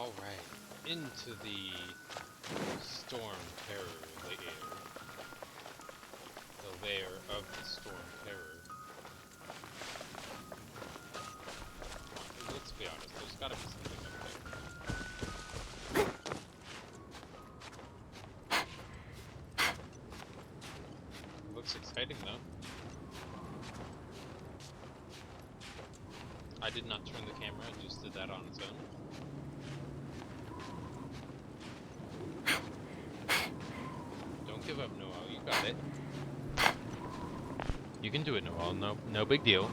Alright, into the Stormterror lair. The lair of the Stormterror. Let's be honest, there's gotta be something up there. Looks exciting though. I did not turn the camera, it just did that on its own. Don't give up, Noel. You got it. You can do it, Noel. No big deal.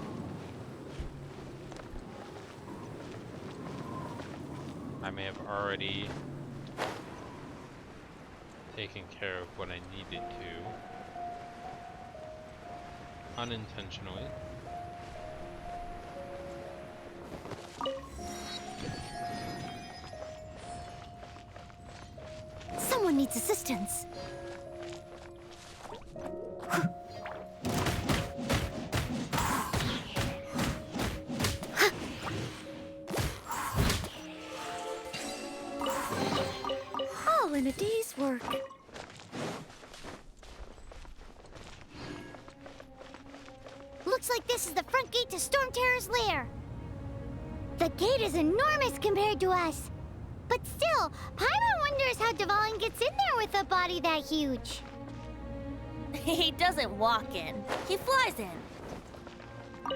I may have already taken care of what I needed to. Unintentionally. Someone needs assistance. All in a day's work. Looks like this is the front gate to Stormterror's lair. The gate is enormous compared to us. But still, Paimon wonders how Dvalin gets in there with a body that huge. He doesn't walk in. He flies in.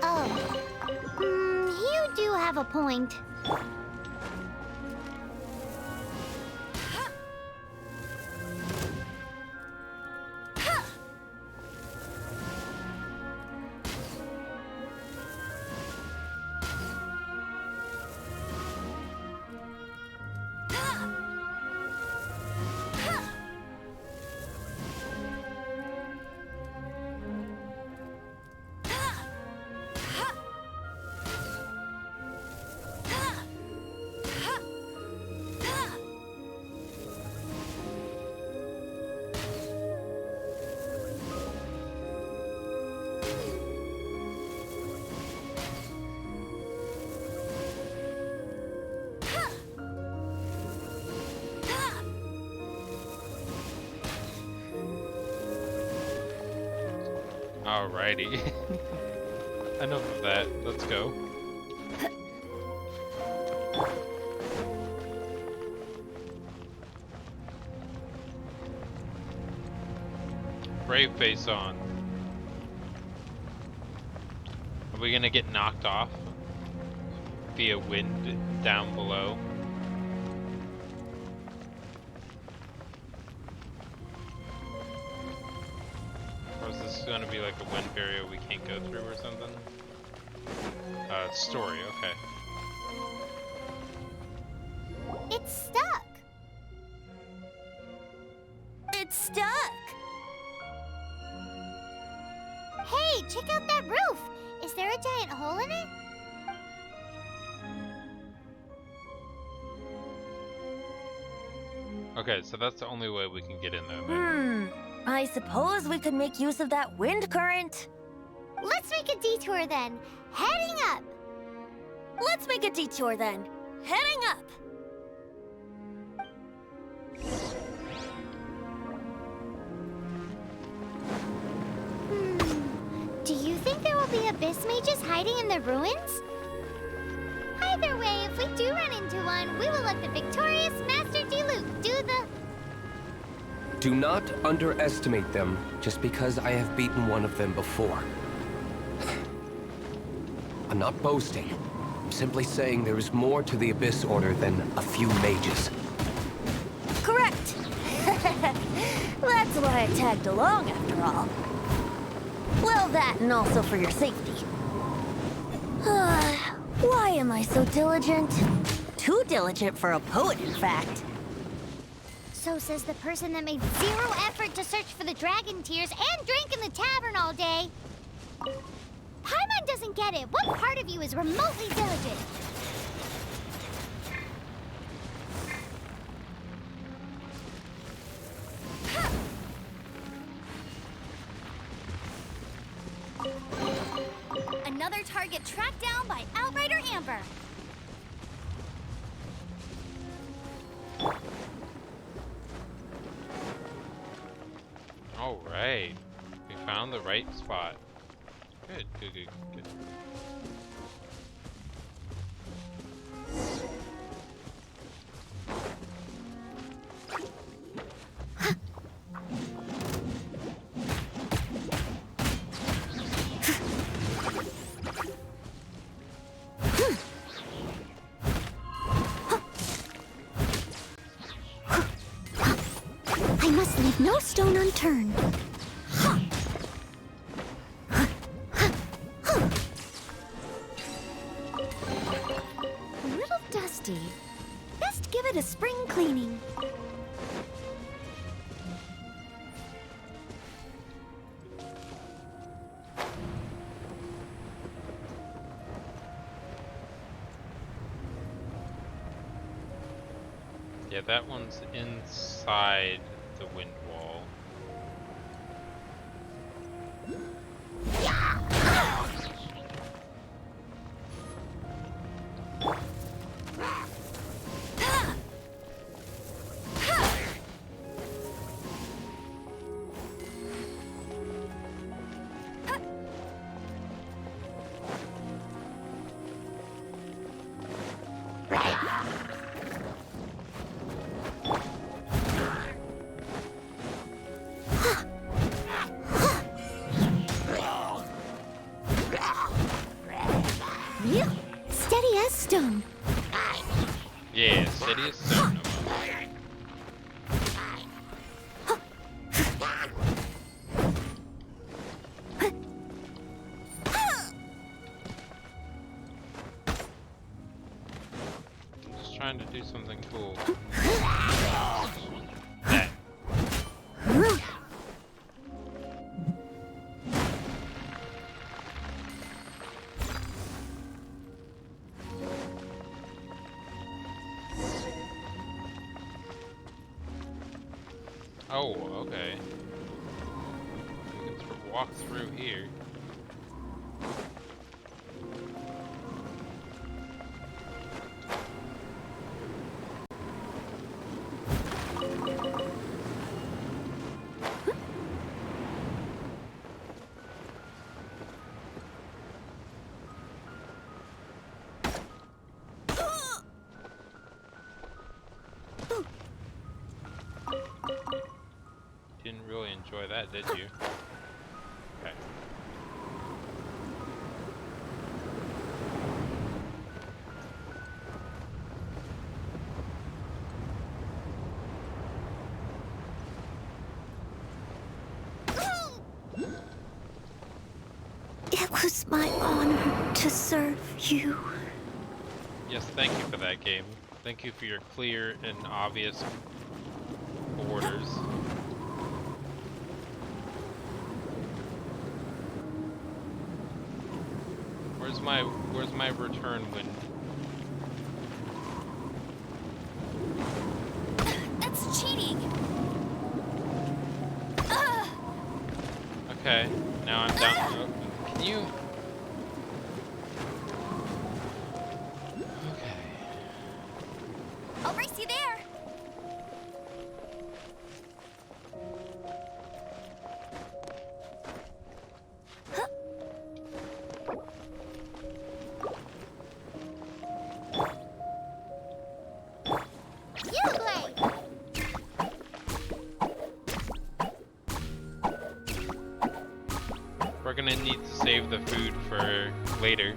Oh. You do have a point. Alrighty. Enough of that. Let's go. Brave face on. Are we gonna get knocked off via wind down below? Or is this gonna be like a wind barrier we can't go through or something? Story, okay. It's stuck. It's stuck. Hey, check out that roof. Is there a giant hole in it? Okay, so that's the only way we can get in there, then. I suppose we could make use of that wind current. Let's make a detour then. Heading up. Let's make a detour then. Heading up. Do you think there will be abyss mages hiding in the ruins? Either way, if we do run into one, we will let the victorious Master Diluc do the... Do not underestimate them just because I have beaten one of them before. I'm not boasting. I'm simply saying there is more to the Abyss Order than a few mages. Correct. That's why I tagged along after all. Well, that and also for your safety. Why am I so diligent? Too diligent for a poet, in fact. So says the person that made zero effort to search for the dragon tears and drank in the tavern all day. Paimon doesn't get it. What part of you is remotely diligent? Another target tracked down by Outrider Amber. Alright. We found the right spot. Good, good, good, good. I must leave no stone unturned. A little dusty. Best give it a spring cleaning. Yeah, that one's inside the wind wall. Steady as stone. Yeah, steady as stone. I'm just trying to do something cool. That. Oh, okay. We can walk through here. Didn't really enjoy that, did you? Okay. It was my honor to serve you. Yes, thank you for that, game. Thank you for your clear and obvious orders. Where's my return wind? That's cheating. Okay, now I'm down. Oh, can you? Okay. I'll race you there. We're gonna need to save the food for later.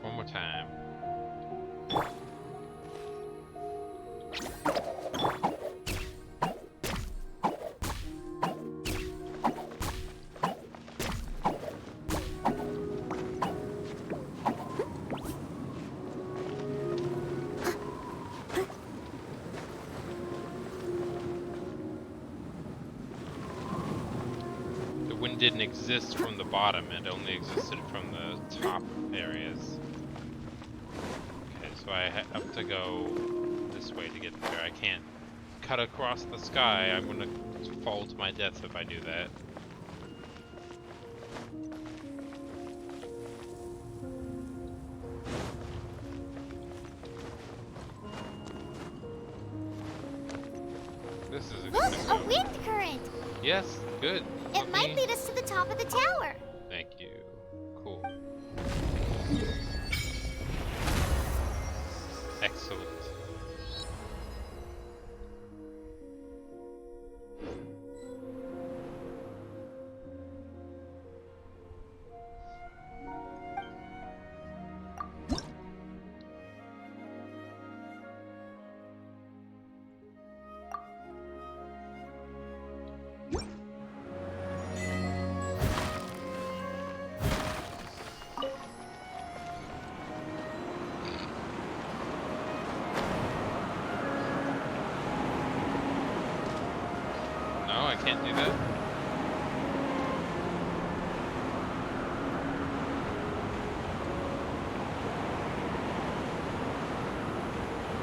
One more time. Wind didn't exist from the bottom, it only existed from the top areas. Okay, so I have to go this way to get there. I can't cut across the sky. I'm gonna fall to my death if I do that. This is Look, a expensive. wind current. Yes, good. It might Okay. lead us to the top of the tower. Thank you. Cool. Excellent. No, I can't do that.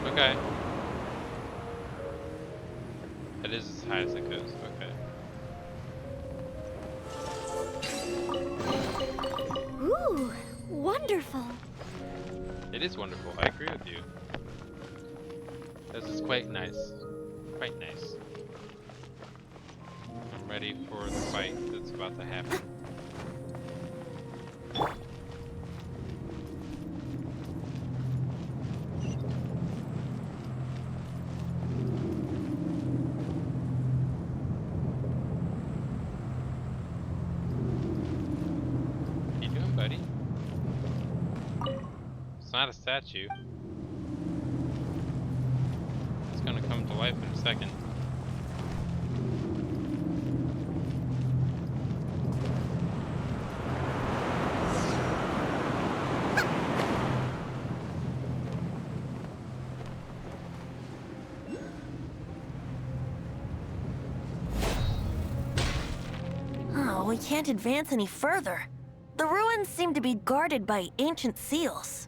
Okay. That is as high as it goes. Okay. Ooh, wonderful. It is wonderful. I agree with you. This is quite nice. Quite nice. I'm ready for the fight that's about to happen. How you doing, buddy? It's not a statue. It's gonna come to life in a second. Oh, we can't advance any further. The ruins seem to be guarded by ancient seals.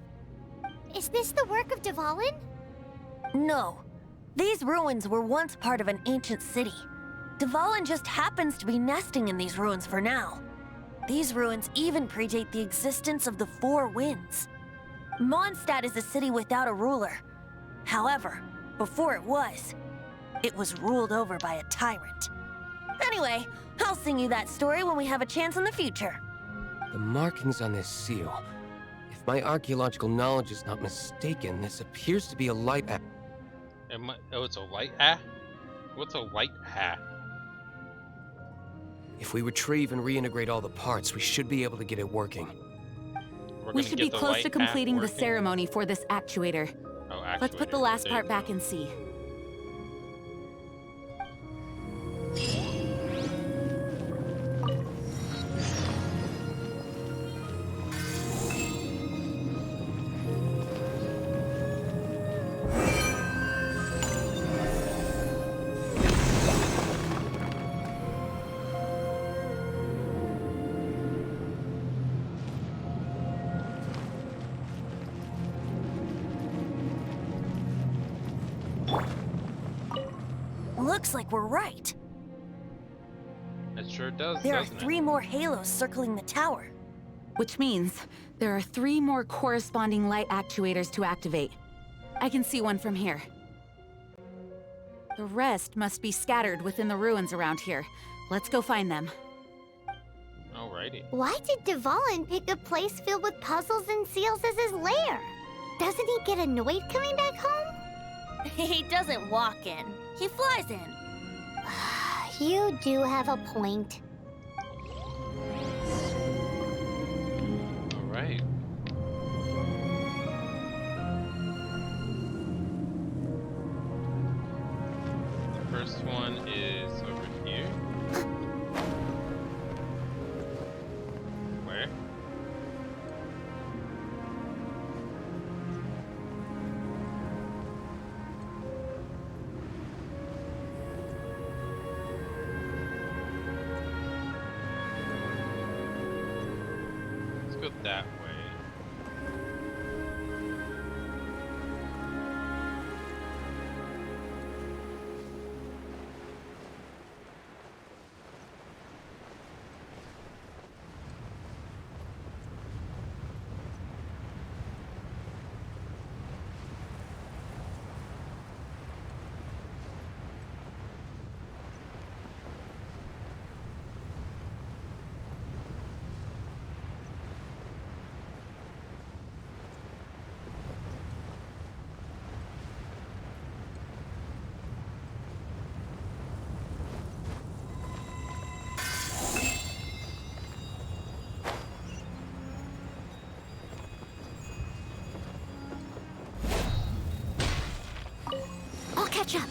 Is this the work of Dvalin? No. These ruins were once part of an ancient city. Dvalin just happens to be nesting in these ruins for now. These ruins even predate the existence of the Four Winds. Mondstadt is a city without a ruler. However, before it was ruled over by a tyrant. Anyway, I'll sing you that story when we have a chance in the future. The markings on this seal. If my archaeological knowledge is not mistaken, this appears to be a light Oh, it's a light ah? What's a light ah? If we retrieve and reintegrate all the parts, we should be able to get it working. We're We gonna should get be the close light to ah completing the working? ceremony for this actuator. Oh, Let's put the actuator. last There part you back go. and see. Looks like we're right. It sure does, There are doesn't 3 more halos circling the tower. Which means there are 3 more corresponding light actuators to activate. I can see one from here. The rest must be scattered within the ruins around here. Let's go find them. it? Alrighty. Why did Dvalin pick a place filled with puzzles and seals as his lair? Doesn't he get annoyed coming back home? He doesn't walk in. He flies in. You do have a point. Alright. The first one is over here. Where? Let's go that way. catch up.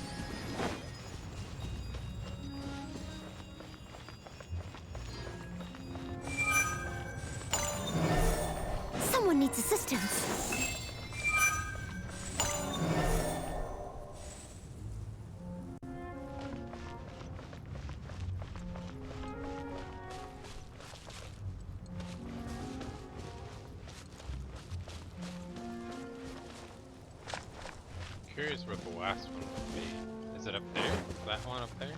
Someone needs assistance. Curious where the last one would be. Is it up there? That one up there?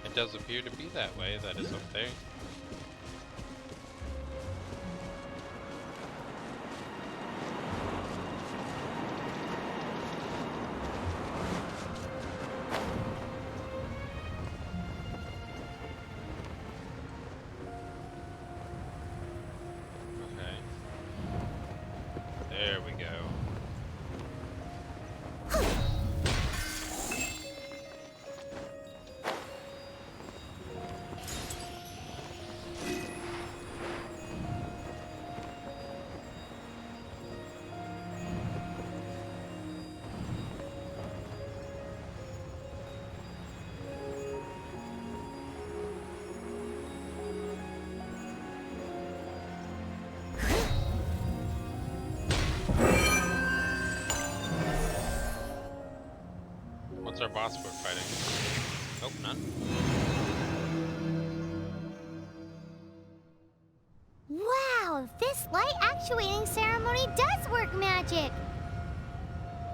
It does appear to be that way. That is up there. There we go. What's our boss we're fighting? Nope, none. Wow, this light actuating ceremony does work magic.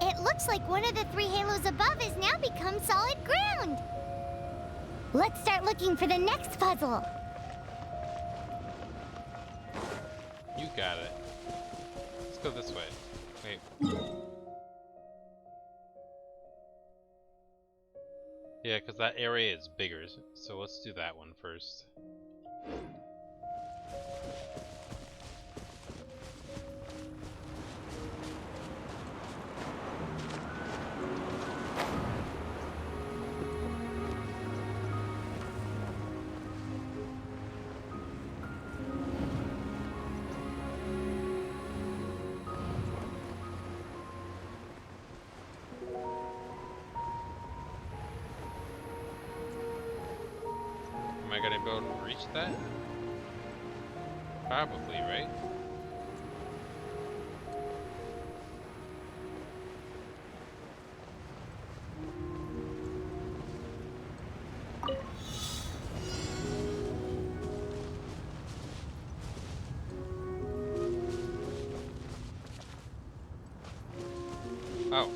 It looks like one of the 3 halos above has now become solid ground. Let's start looking for the next puzzle. You got it. Let's go this way. Wait. Yeah, because that area is bigger, so let's do that one first. Am I gonna be able to reach that? Probably, right? Oh.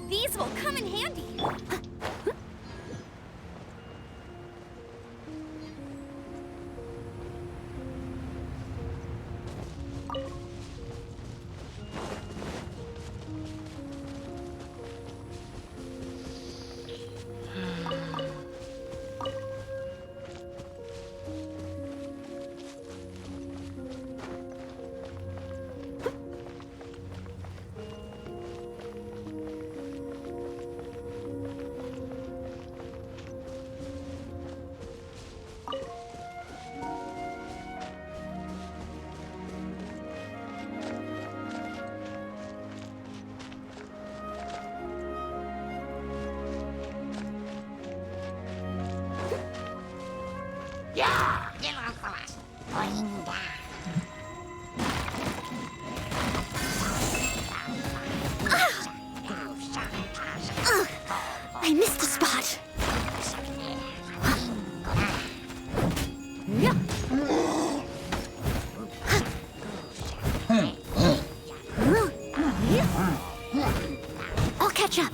These will come in handy. I missed a spot. I'll catch up.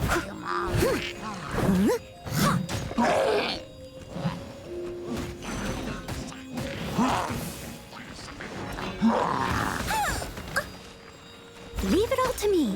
Leave it all to me.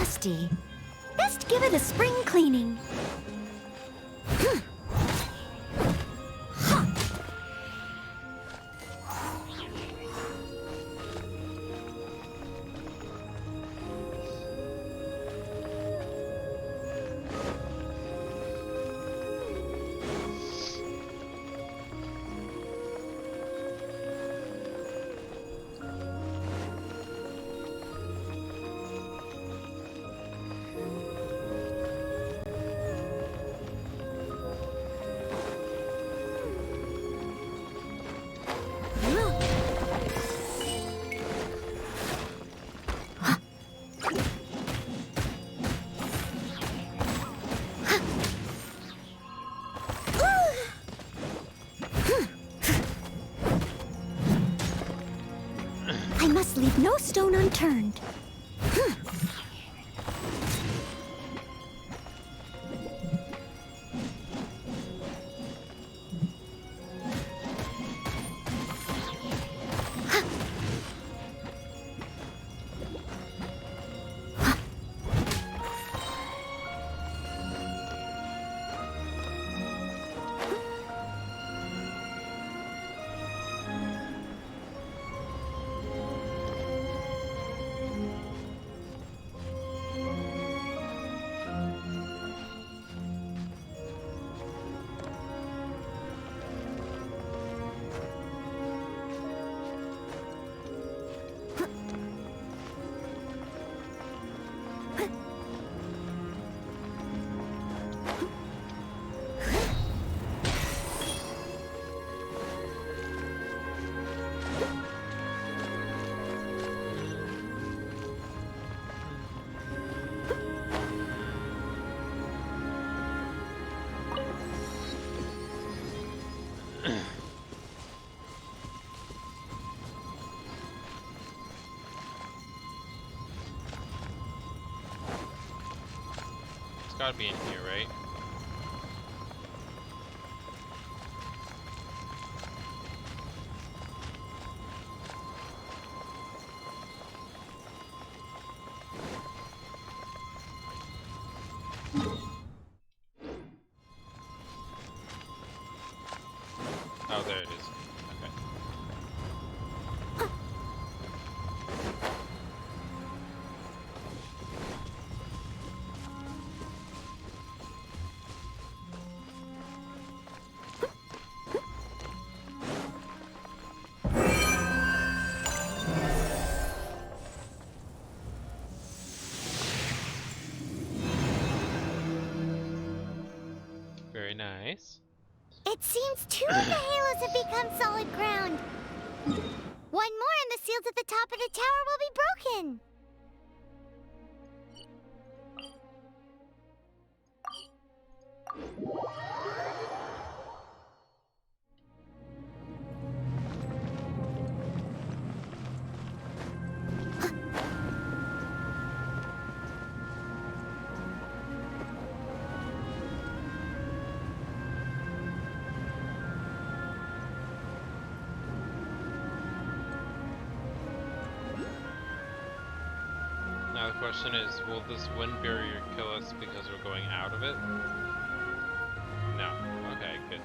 dusty. Best give it a spring cleaning. I must leave no stone unturned. It's gotta be in here, right? Oh, there it is. Okay. Very nice. It seems two of the halos have become solid ground. One more and the seals at the top of the tower will be broken. Now the question is, will this wind barrier kill us because we're going out of it? No. Okay, good.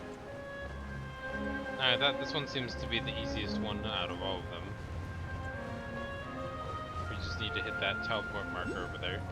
Alright, this one seems to be the easiest one out of all of them. We just need to hit that teleport marker over there.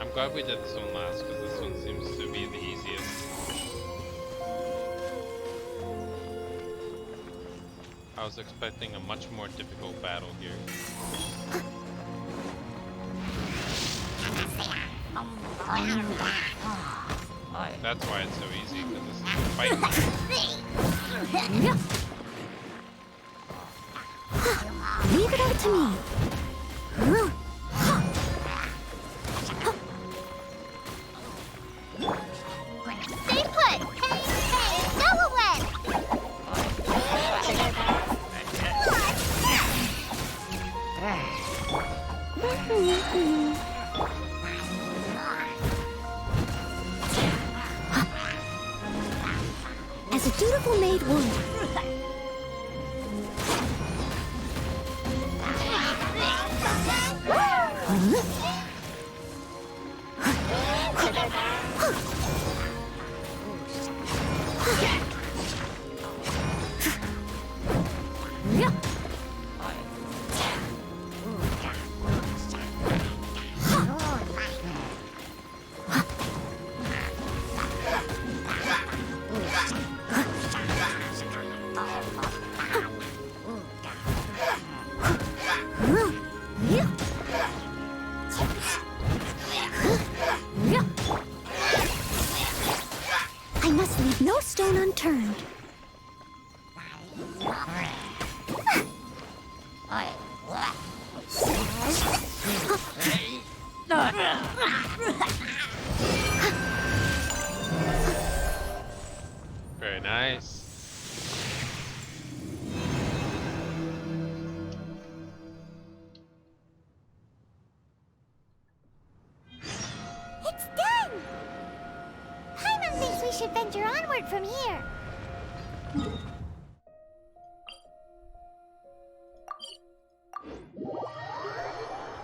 I'm glad we did this one last, because this one seems to be the easiest. I was expecting a much more difficult battle here. That's why it's so easy, because this is a fight. Leave it up to me. Stay put! beautiful made wound. I must leave no stone unturned. Very nice. It's done! Paimon thinks we should venture onward from here.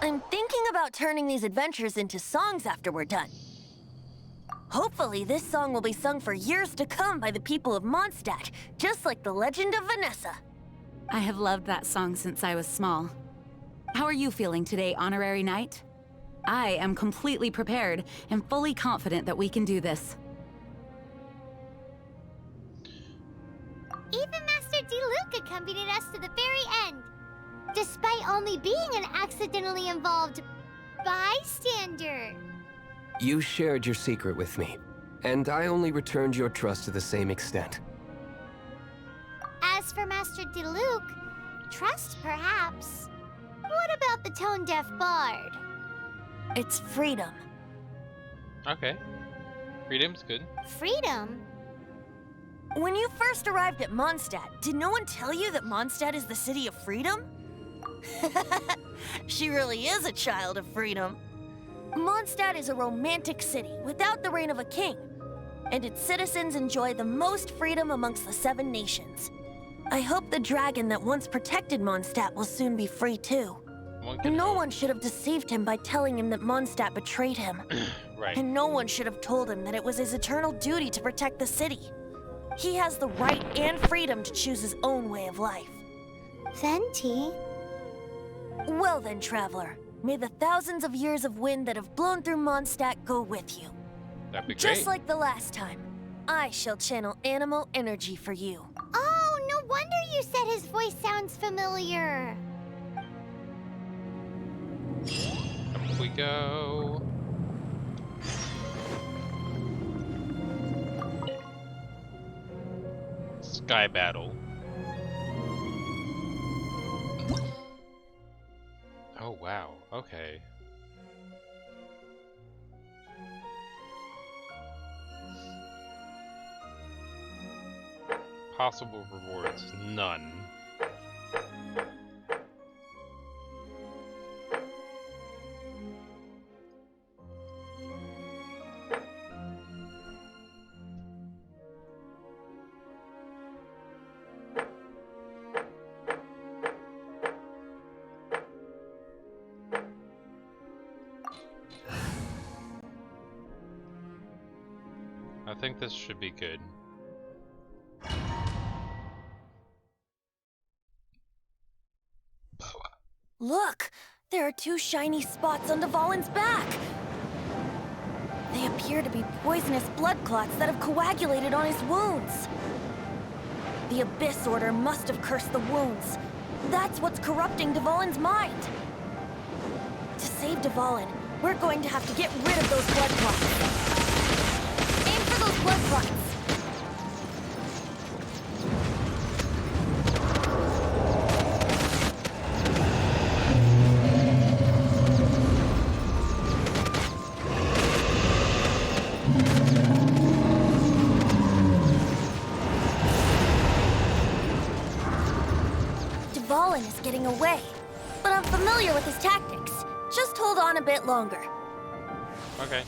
I'm thinking about turning these adventures into songs after we're done. Hopefully, this song will be sung for years to come by the people of Mondstadt, just like the legend of Vanessa. I have loved that song since I was small. How are you feeling today, Honorary Knight? I am completely prepared and fully confident that we can do this. Even Master Diluc accompanied us to the very end, despite only being an accidentally involved bystander. You shared your secret with me, and I only returned your trust to the same extent. As for Master Diluc, trust perhaps. What about the tone-deaf bard? It's freedom. Okay. Freedom's good. Freedom? When you first arrived at Mondstadt, did no one tell you that Mondstadt is the city of freedom? She really is a child of freedom. Mondstadt is a romantic city without the reign of a king, and its citizens enjoy the most freedom amongst the 7 nations. I hope the dragon that once protected Mondstadt will soon be free too. No one should have deceived him by telling him that Mondstadt betrayed him. Right. And no one should have told him that it was his eternal duty to protect the city. He has the right and freedom to choose his own way of life. Venti? Well then, traveler, may the thousands of years of wind that have blown through Mondstadt go with you. That'd be great. Just like the last time, I shall channel animal energy for you. Oh, no wonder you said his voice sounds familiar. Up we go. Sky battle. Oh wow, okay. Possible rewards, none. I think this should be good. Look! There are 2 shiny spots on Dvalin's back! They appear to be poisonous blood clots that have coagulated on his wounds. The Abyss Order must have cursed the wounds. That's what's corrupting Dvalin's mind. To save Dvalin, we're going to have to get rid of those blood clots. Aim for those blood clots. Dvalin is getting away, but I'm familiar with his tactics. Just hold on a bit longer. Okay.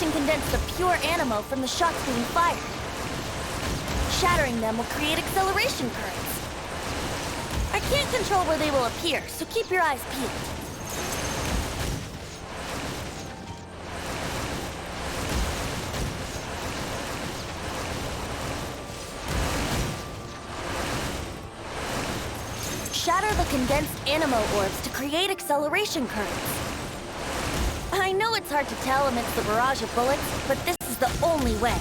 and condense the pure animo from the shots being fired. Shattering them will create acceleration currents. I can't control where they will appear, so keep your eyes peeled. Shatter the condensed animo orbs to create acceleration currents. I know it's hard to tell amidst the barrage of bullets, but this is the only way.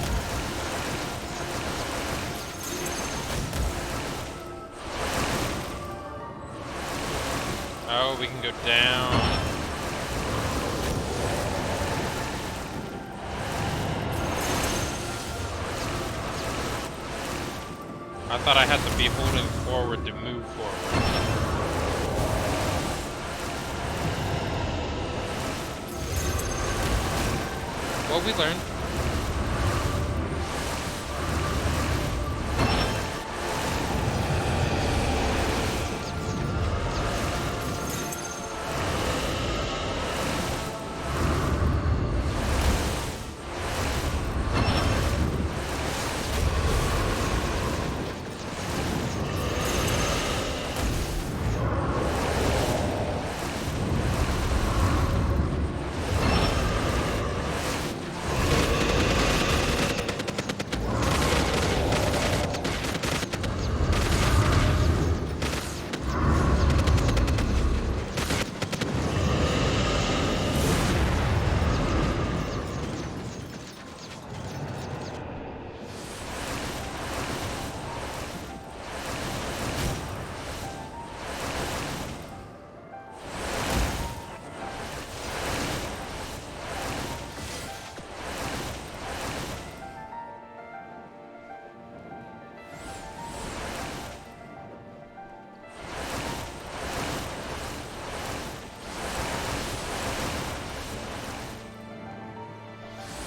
Oh, we can go down. I thought I had to be holding forward to move forward. Well, we learned.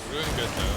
We're doing good though.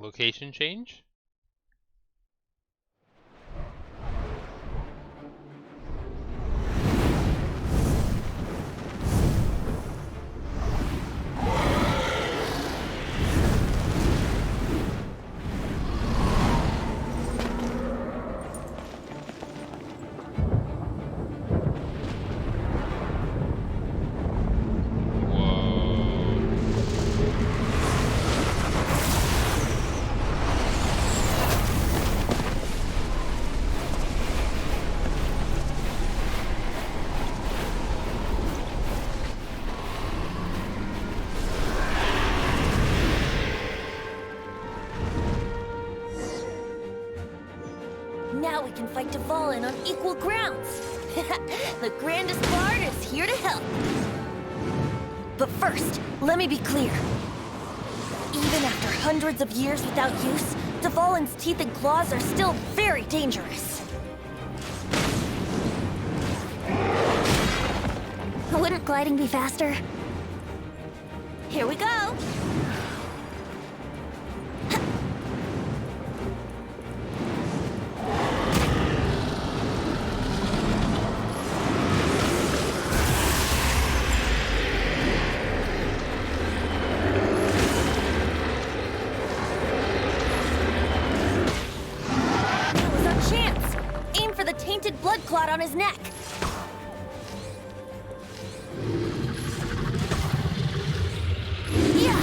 Location change? Now we can fight Dvalin on equal grounds. The grandest bard is here to help. But first, let me be clear. Even after hundreds of years without use, Dvalin's teeth and claws are still very dangerous. Wouldn't gliding be faster? Here we go! blood clot on his neck. Yeah.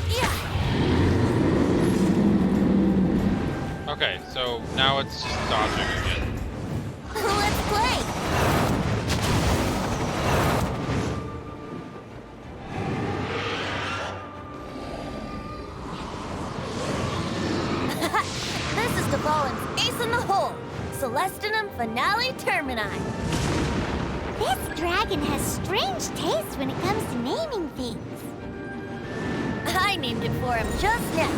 Yeah. Okay, so now it's just dodging again. Let's play. This is Dvalin's ace in the hole. Celestinum Finale Termini. This dragon has strange taste when it comes to naming things. I named it for him just now.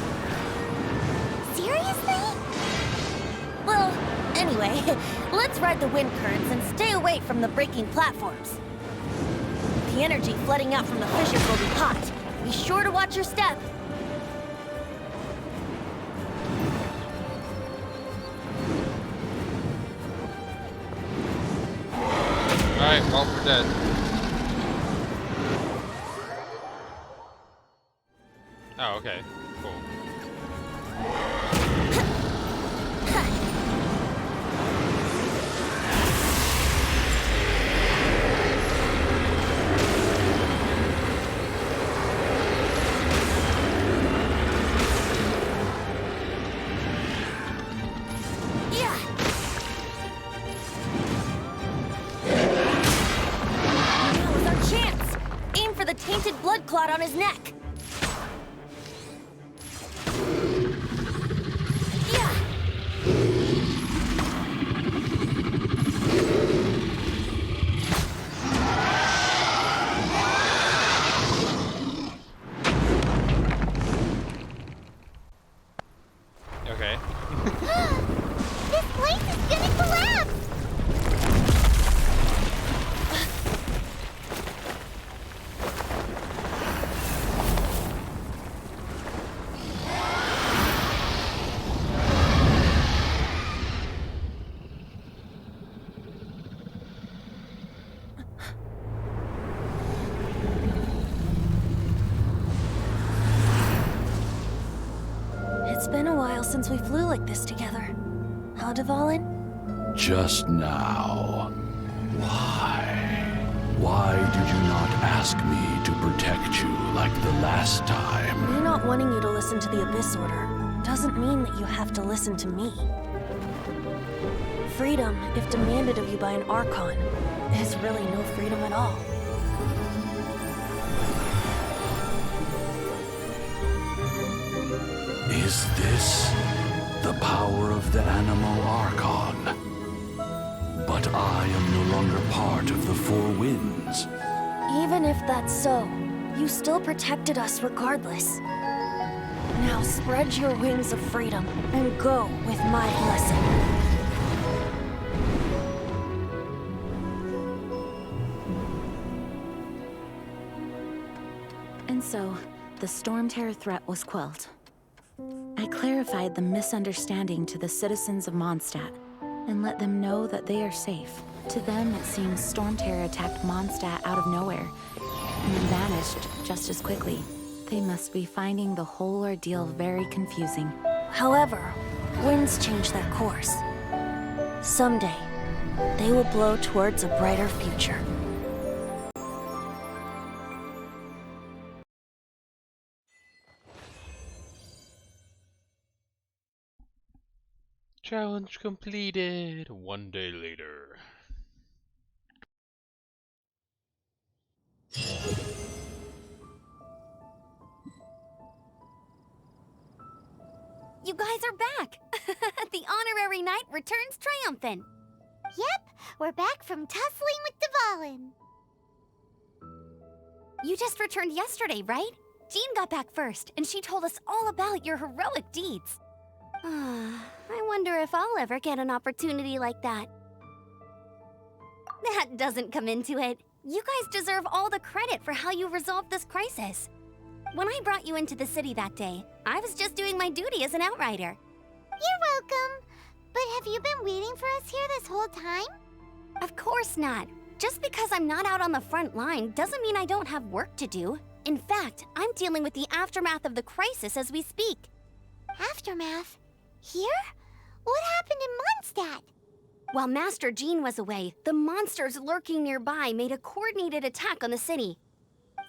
Seriously? Well, anyway, let's ride the wind currents and stay away from the breaking platforms. The energy flooding out from the fissures will be hot. Be sure to watch your step. Alright, well, we're dead. Oh, okay. Cool. The tainted blood clot on his neck. Yeah. Okay. This place is gonna collapse! It's been a while since we flew like this together. How, Dvalin? Just now. Why? Why did you not ask me to protect you like the last time? Me not wanting you to listen to the Abyss Order doesn't mean that you have to listen to me. Freedom, if demanded of you by an Archon, is really no freedom at all. Is this the power of the Animo Archon? But I am no longer part of the Four Winds. Even if that's so, you still protected us regardless. Now spread your wings of freedom and go with my blessing. And so, the Stormterror threat was quelled. I clarified the misunderstanding to the citizens of Mondstadt and let them know that they are safe. To them, it seems Stormterror attacked Mondstadt out of nowhere and then vanished just as quickly. They must be finding the whole ordeal very confusing. However, winds change their course. Someday, they will blow towards a brighter future. Challenge completed. One day later. You guys are back! The honorary knight returns triumphant. Yep, we're back from tussling with Dvalin. You just returned yesterday, right? Jean got back first, and she told us all about your heroic deeds. I wonder if I'll ever get an opportunity like that. That doesn't come into it. You guys deserve all the credit for how you resolved this crisis. When I brought you into the city that day, I was just doing my duty as an outrider. You're welcome. But have you been waiting for us here this whole time? Of course not. Just because I'm not out on the front line doesn't mean I don't have work to do. In fact, I'm dealing with the aftermath of the crisis as we speak. Aftermath? Here? What happened in Mondstadt? While Master Jean was away, the monsters lurking nearby made a coordinated attack on the city.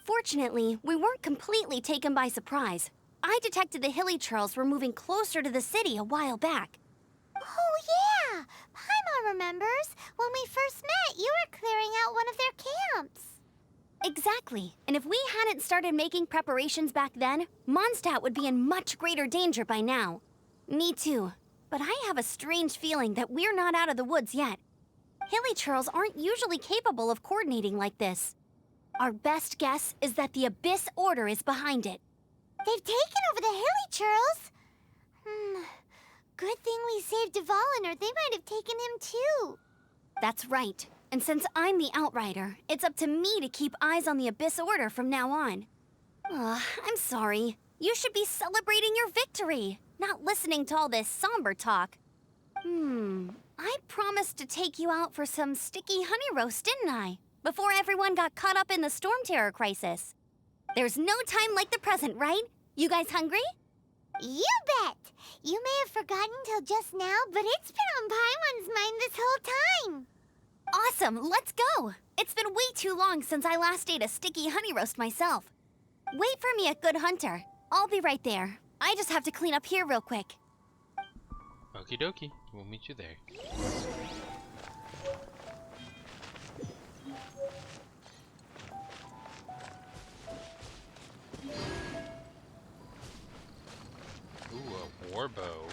Fortunately, we weren't completely taken by surprise. I detected the Hilly Churls were moving closer to the city a while back. Oh, yeah! Paimon remembers. When we first met, you were clearing out one of their camps. Exactly. And if we hadn't started making preparations back then, Mondstadt would be in much greater danger by now. Me too. But I have a strange feeling that we're not out of the woods yet. Hilly Churls aren't usually capable of coordinating like this. Our best guess is that the Abyss Order is behind it. They've taken over the Hilly Churls. Good thing we saved Dvalin, or they might have taken him too. That's right. And since I'm the Outrider, it's up to me to keep eyes on the Abyss Order from now on. I'm sorry. You should be celebrating your victory, not listening to all this somber talk. I promised to take you out for some sticky honey roast, didn't I? Before everyone got caught up in the Stormterror crisis. There's no time like the present, right? You guys hungry? You bet! You may have forgotten till just now, but it's been on Paimon's mind this whole time. Awesome, let's go! It's been way too long since I last ate a sticky honey roast myself. Wait for me at Good Hunter. I'll be right there. I just have to clean up here real quick. Okie dokie, we'll meet you there. Ooh, a warbow.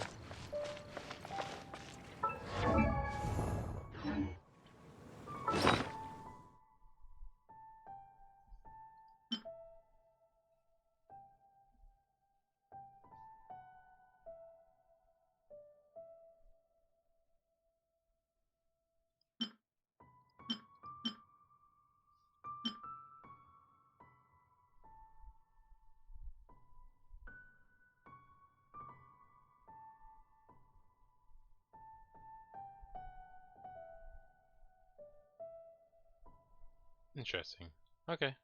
Interesting. Okay.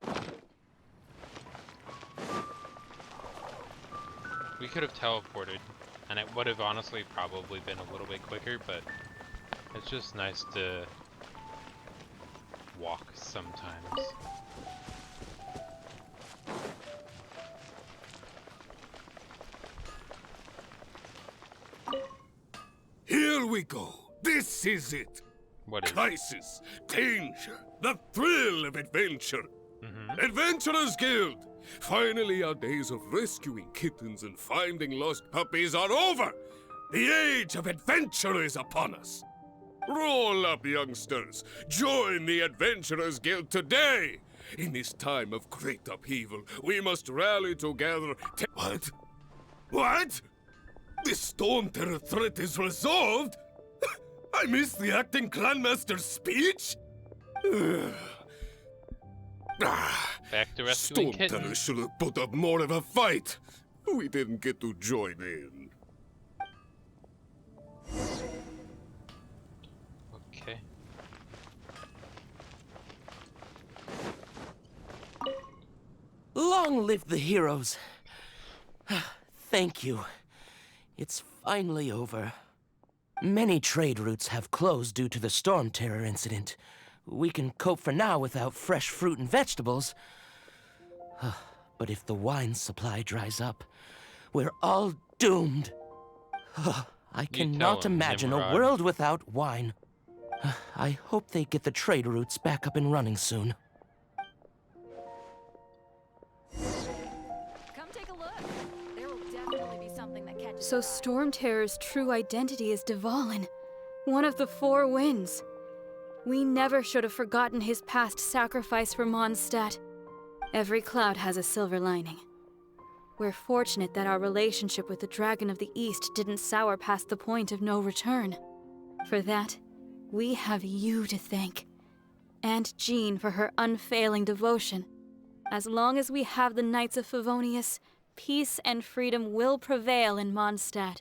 We could have teleported, and it would have honestly probably been a little bit quicker, but it's just nice to walk sometimes. Here we go. This is it. What is it? Crisis, danger, the thrill of adventure. Adventurers Guild! Finally, our days of rescuing kittens and finding lost puppies are over! The age of adventure is upon us! Roll up, youngsters! Join the Adventurers Guild today! In this time of great upheaval, we must rally together. What? What? The Stormterror threat is resolved? I missed the acting clanmaster's speech? Back to rescuing Stormterror kittens. should have put up more of a fight. We didn't get to join in. Okay. Long live the heroes. Thank you. It's finally over. Many trade routes have closed due to the Stormterror incident. We can cope for now without fresh fruit and vegetables. But if the wine supply dries up, we're all doomed. I cannot him, imagine a Nimrod. world without wine. I hope they get the trade routes back up and running soon. Come take a look. There will definitely be something that catches So Stormterror's true identity is Dvalin, one of the Four Winds. We never should have forgotten his past sacrifice for Mondstadt. Every cloud has a silver lining. We're fortunate that our relationship with the Dragon of the East didn't sour past the point of no return. For that, we have you to thank. And Jean for her unfailing devotion. As long as we have the Knights of Favonius, peace and freedom will prevail in Mondstadt.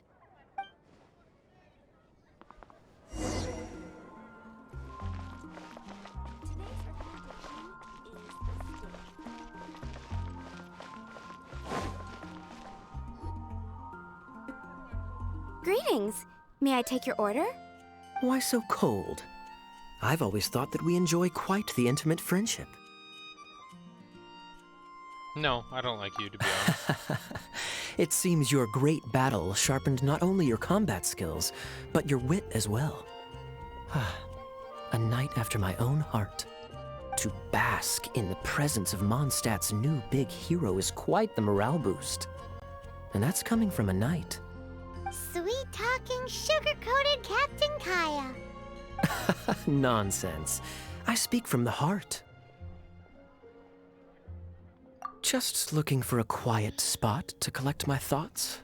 Greetings. May I take your order? Why so cold? I've always thought that we enjoy quite the intimate friendship. No, I don't like you, to be honest. It seems your great battle sharpened not only your combat skills, but your wit as well. A knight after my own heart. To bask in the presence of Mondstadt's new big hero is quite the morale boost. And that's coming from a knight. Sweet-talking, sugar-coated Captain Kaya. Nonsense. I speak from the heart. Just looking for a quiet spot to collect my thoughts.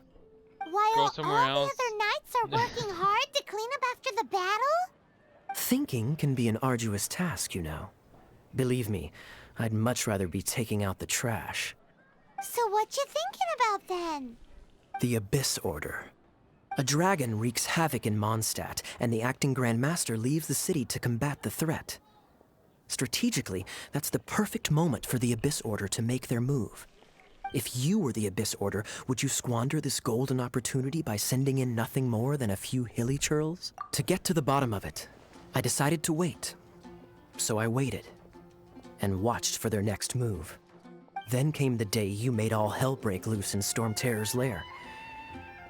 While Go all somewhere else. the other knights are working hard to clean up after the battle? Thinking can be an arduous task, you know. Believe me, I'd much rather be taking out the trash. So what you thinking about then? The Abyss Order. A dragon wreaks havoc in Mondstadt, and the acting Grand Master leaves the city to combat the threat. Strategically, that's the perfect moment for the Abyss Order to make their move. If you were the Abyss Order, would you squander this golden opportunity by sending in nothing more than a few hilly churls? To get to the bottom of it, I decided to wait. So I waited, and watched for their next move. Then came the day you made all hell break loose in Stormterror's lair.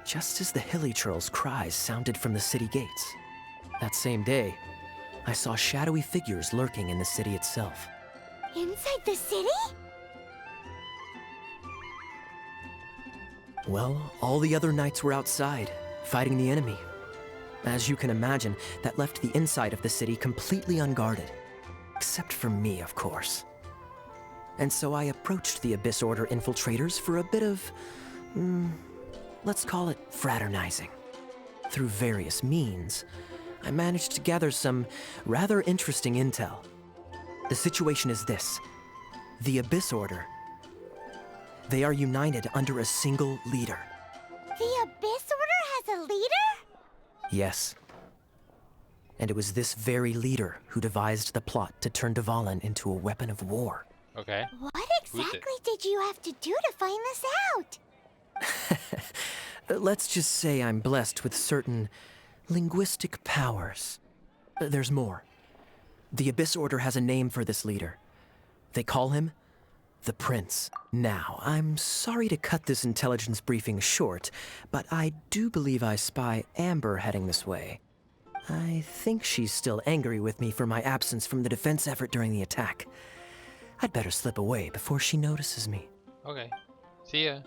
Just as the hilly churls' cries sounded from the city gates. That same day, I saw shadowy figures lurking in the city itself. Inside the city? Well, all the other knights were outside, fighting the enemy. As you can imagine, that left the inside of the city completely unguarded. Except for me, of course. And so I approached the Abyss Order infiltrators for a bit of, let's call it fraternizing. Through various means, I managed to gather some rather interesting intel. The situation is this. The Abyss Order. They are united under a single leader. The Abyss Order has a leader? Yes. And it was this very leader who devised the plot to turn Dvalin into a weapon of war. Okay. What Who's it? exactly did you have to do to find this out? Let's just say I'm blessed with certain linguistic powers. There's more. The Abyss Order has a name for this leader. They call him the Prince. Now, I'm sorry to cut this intelligence briefing short, but I do believe I spy Amber heading this way. I think she's still angry with me for my absence from the defense effort during the attack. I'd better slip away before she notices me. Okay. See ya.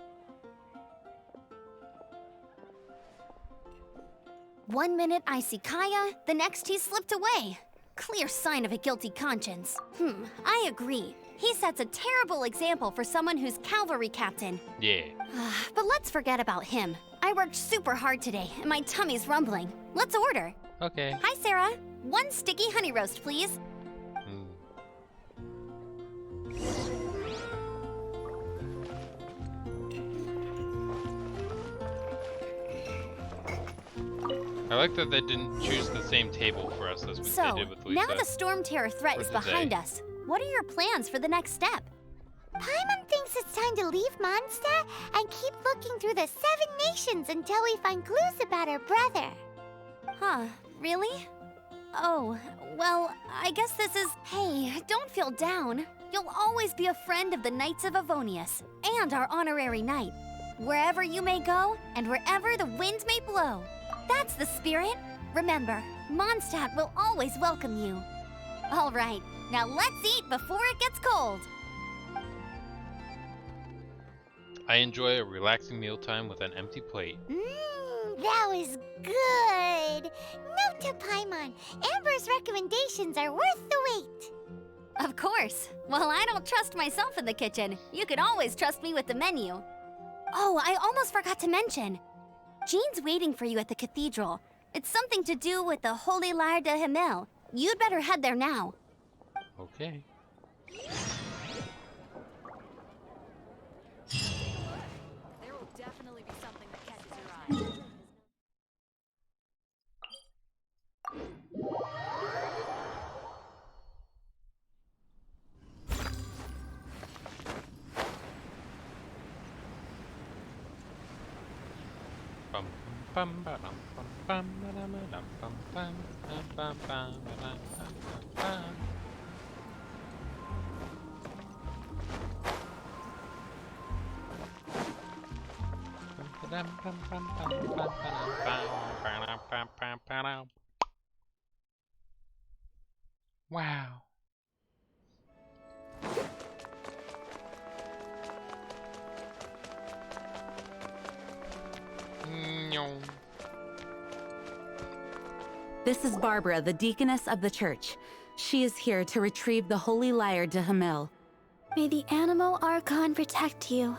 One minute I see Kaya, the next he slipped away. Clear sign of a guilty conscience. I agree. He sets a terrible example for someone who's cavalry captain. Yeah. But let's forget about him. I worked super hard today, and my tummy's rumbling. Let's order. Okay. Hi, Sarah. One sticky honey roast, please. I like that they didn't choose the same table for us as they So, did with Lisa. now the Stormterror threat For is today. behind us. What are your plans for the next step? Paimon thinks it's time to leave Mondstadt and keep looking through the 7 nations until we find clues about her brother. Huh, really? Oh, well, I guess this is... Hey, don't feel down. You'll always be a friend of the Knights of Avonius, and our honorary knight. Wherever you may go, and wherever the wind may blow. That's the spirit. Remember, Mondstadt will always welcome you. All right, now let's eat before it gets cold. I enjoy a relaxing mealtime with an empty plate. That was good. Note to Paimon, Amber's recommendations are worth the wait. Of course. Well, I don't trust myself in the kitchen. You can always trust me with the menu. Oh, I almost forgot to mention. Jean's waiting for you at the cathedral. It's something to do with the Holy Lair de Himmel. You'd better head there now. Okay. There will definitely be something that catches your eye. Bum, Wow. This is Barbara, the deaconess of the church. She is here to retrieve the holy lyre de Hamil. May the Animo Archon protect you.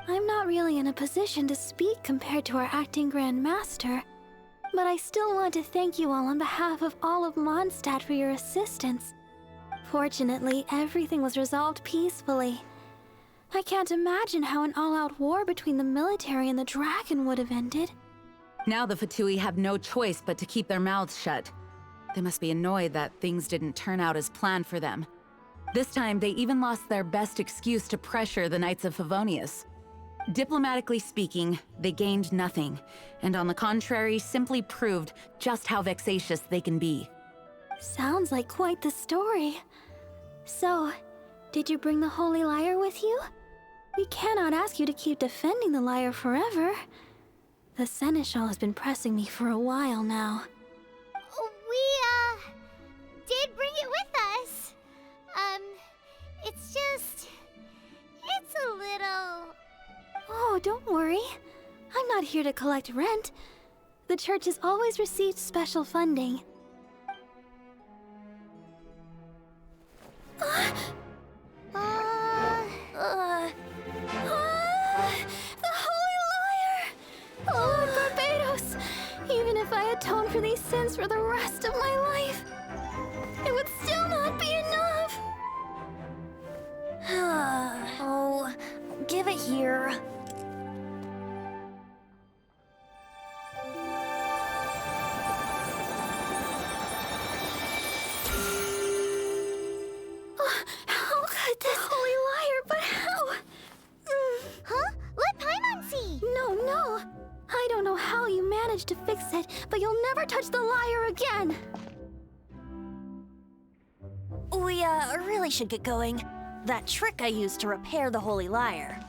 I'm not really in a position to speak compared to our acting Grand Master, but I still want to thank you all on behalf of all of Mondstadt for your assistance. Fortunately, everything was resolved peacefully. I can't imagine how an all-out war between the military and the dragon would have ended. Now the Fatui have no choice but to keep their mouths shut. They must be annoyed that things didn't turn out as planned for them. This time, they even lost their best excuse to pressure the Knights of Favonius. Diplomatically speaking, they gained nothing, and on the contrary, simply proved just how vexatious they can be. Sounds like quite the story. So, did you bring the Holy Lyre with you? We cannot ask you to keep defending the lyre forever. The Seneschal has been pressing me for a while now. We, did bring it with us. It's a little... Oh, don't worry. I'm not here to collect rent. The church has always received special funding. The Holy Lyre! Oh, Lord Barbados! Even if I atoned for these sins for the rest of my life, it would still not be enough! Oh, give it here. How could this Holy Lyre, but how? Huh? Let Paimon see! No. I don't know how you managed to fix it, but you'll never touch the lyre again! We, really should get going. That trick I used to repair the Holy Lyre.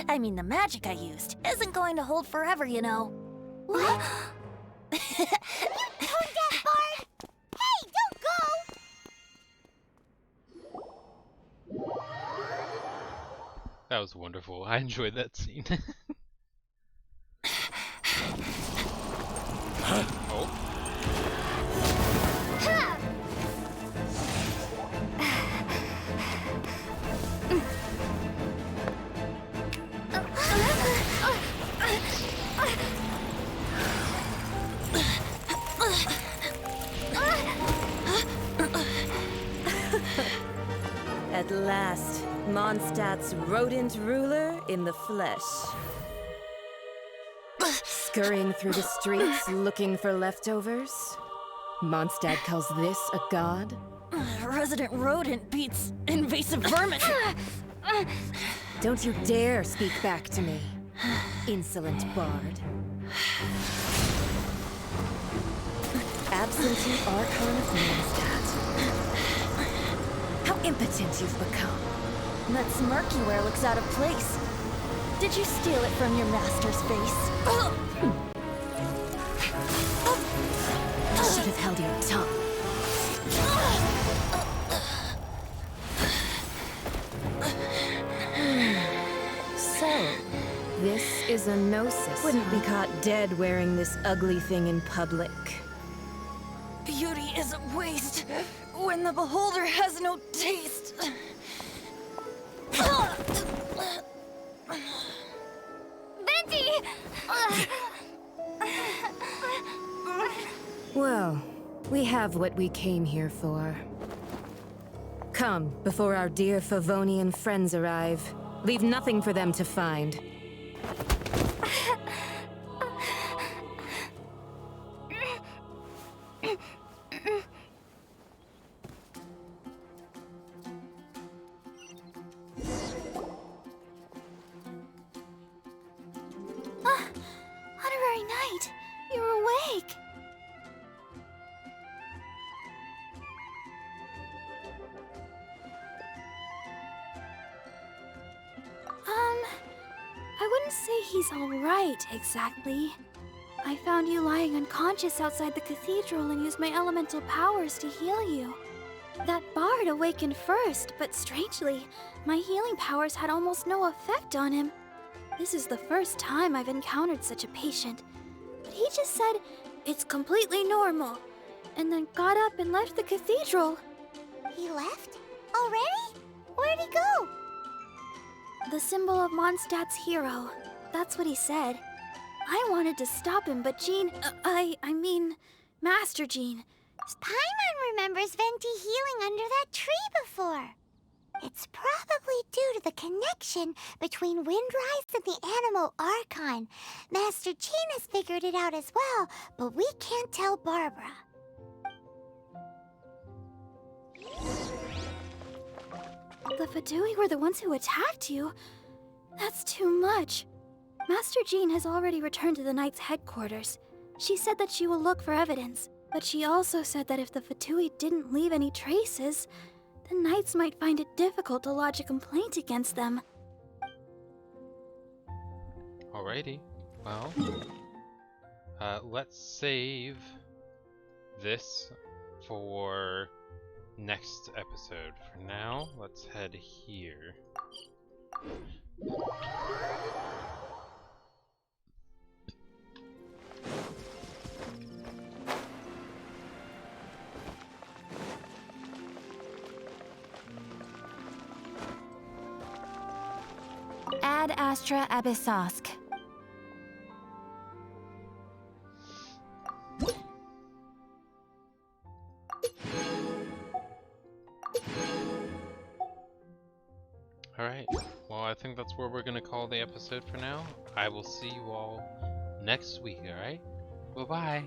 I mean, the magic I used isn't going to hold forever, you know. What? You tone-deaf bard! Hey, don't go! That was wonderful. I enjoyed that scene. Oh. At last, Mondstadt's rodent ruler in the flesh. Scurrying through the streets looking for leftovers? Mondstadt calls this a god? Resident rodent beats invasive vermin. Don't you dare speak back to me, insolent bard. Absentee Archon of Mondstadt. How impotent you've become. That smirk you wear looks out of place. Did you steal it from your master's face? You should have held your tongue. So, this is a gnosis. Wouldn't be caught dead wearing this ugly thing in public. Beauty is a waste when the beholder has no taste. Venti! Well, we have what we came here for. Come, before our dear Favonian friends arrive. Leave nothing for them to find. Honorary make? I wouldn't say he's alright, exactly. I found you lying unconscious outside the cathedral and used my elemental powers to heal you. That bard awakened first, but strangely, my healing powers had almost no effect on him. This is the first time I've encountered such a patient. But he just said, it's completely normal, and then got up and left the cathedral. He left? Already? Where'd he go? The symbol of Mondstadt's hero. That's what he said. I wanted to stop him, but Jean, I mean, Master Jean. Paimon remembers Venti healing under that tree before. It's probably due to the connection between Windrise and the Animal Archon. Master Jean has figured it out as well, but we can't tell Barbara. The Fadui were the ones who attacked you? That's too much. Master Jean has already returned to the Knight's headquarters. She said that she will look for evidence, but she also said that if the Fatui didn't leave any traces, the Knights might find it difficult to lodge a complaint against them. Alrighty. Well, let's save this for next episode. For now, let's head here. Ad Astra Abyssosk. Alright, well I think that's where we're gonna call the episode for now. I will see you all next week, alright? Bye-bye!